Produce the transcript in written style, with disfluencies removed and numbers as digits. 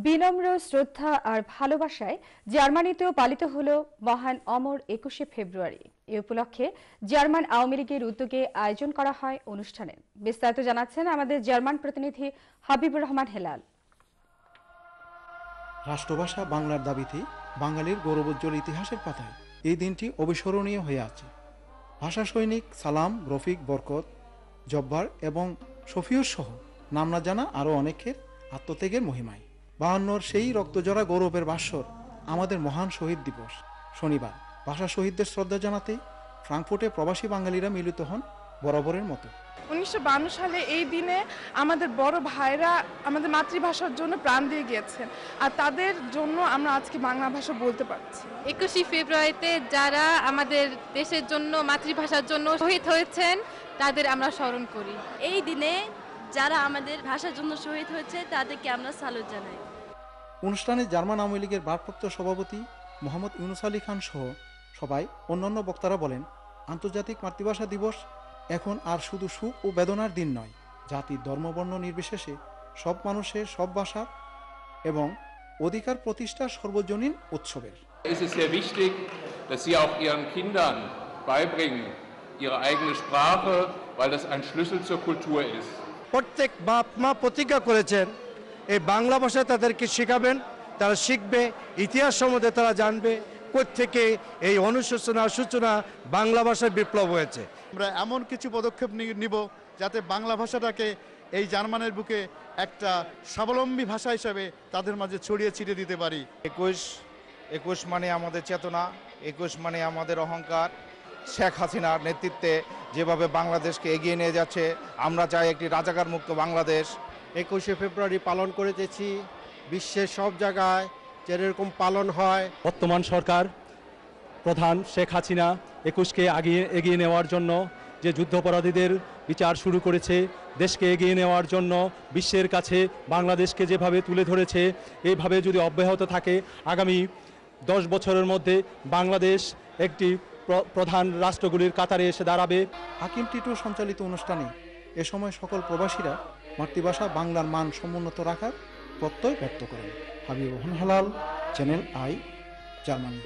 বিনম্র শ্রদ্ধা আর ভালোবাসায় জার্মানিতেও পালিত হলো মহান অমর ২১শে ফেব্রুয়ারি। এ উপলক্ষে জার্মান আওয়ামী লীগের উদ্যোগে আয়োজন করা হয় অনুষ্ঠানের। বিস্তারিত জানাচ্ছেন আমাদের জার্মান প্রতিনিধি হাবিবুর রহমান হেলাল। রাষ্ট্রভাষা বাংলার দাবিতে বাঙালির গৌরবোজ্জ্বল ইতিহাসের পাতায় এই দিনটি অবিস্মরণীয় হয়ে আছে। ভাষা সৈনিক সালাম, রফিক, বরকত, জব্বার এবং শফিউর সহ নাম না জানা আরও অনেকের আত্মত্যাগের মহিমায় ৫২-র সেই রক্তজরা গৌরবের বাসর আমাদের মহান শহীদ দিবস। শনিবার ভাষা শহীদদের শ্রদ্ধা জানাতে ফ্রাঙ্কফুর্টে প্রবাসী বাঙালিরা মিলিত হন বরাবরের মতো। ১৯৫২ সালে এই দিনে আমাদের বড় ভাইরা আমাদের মাতৃভাষার জন্য প্রাণ দিয়ে গিয়েছেন, আর তাদের জন্য আমরা আজকে বাংলা ভাষা বলতে পারছি। ২১শে ফেব্রুয়ারিতে যারা আমাদের দেশের জন্য মাতৃভাষার জন্য শহীদ হয়েছেন তাদের আমরা স্মরণ করি। এই দিনে যারা আমাদের ভাষার জন্য শহীদ হয়েছে তাদেরকে আমরা স্যালুট জানাই। অনুষ্ঠানে জার্মান আওয়ামী লীগের ভারপ্রাপ্ত সভাপতি মোহাম্মদ ইউনুস আলী খান সহ সবাই অন্যান্য বক্তারা বলেন, আন্তর্জাতিক মাতৃভাষা দিবস এখন আর শুধু সুখ ও বেদনার দিন নয়, জাতি, ধর্মবর্ণ নির্বিশেষে সব মানুষের সব ভাষা এবং অধিকার প্রতিষ্ঠার সর্বজনীন উৎসবের। Es ist sehr wichtig, dass Sie auch Ihren Kindern beibringen, ihre eigene Sprache, weil das ein Schlüssel zur Kultur ist. প্রত্যেক বাপ মা প্রতিজ্ঞা করেছেন এই বাংলা ভাষা তাদেরকে শেখাবেন, তারা শিখবে, ইতিহাস সম্বন্ধে তারা জানবে কোত্থেকে এই অনুশোচনা সূচনা বাংলা ভাষার বিপ্লব হয়েছে। আমরা এমন কিছু পদক্ষেপ নিব যাতে বাংলা ভাষাটাকে এই জার্মানের বুকে একটা স্বাবলম্বী ভাষা হিসাবে তাদের মাঝে ছড়িয়ে ছিটিয়ে দিতে পারি। ২১ মানে আমাদের চেতনা, ২১ মানে আমাদের অহংকার। শেখ হাসিনার নেতৃত্বে যেভাবে বাংলাদেশকে এগিয়ে নিয়ে যাচ্ছে, আমরা চাই একটি রাজাকার মুক্ত বাংলাদেশ। ২১শে ফেব্রুয়ারি পালন করেছি বিশ্বের সব জায়গায় যেরকম পালন হয়। বর্তমান সরকার প্রধান শেখ হাসিনা ২১কে এগিয়ে নেওয়ার জন্য যে যুদ্ধাপরাধীদের বিচার শুরু করেছে, দেশকে এগিয়ে নেওয়ার জন্য বিশ্বের কাছে বাংলাদেশকে যেভাবে তুলে ধরেছে, এইভাবে যদি অব্যাহত থাকে আগামী ১০ বছরের মধ্যে বাংলাদেশ একটি প্রধান রাষ্ট্রগুলির কাতারে এসে দাঁড়াবে। হাকিম টিটু সঞ্চালিত অনুষ্ঠানে এ সময় সকল প্রবাসীরা মাতৃভাষা বাংলার মান সমুন্নত রাখার প্রত্যয় ব্যক্ত করেন। Habibur Rahman Helal, channel I, Germany.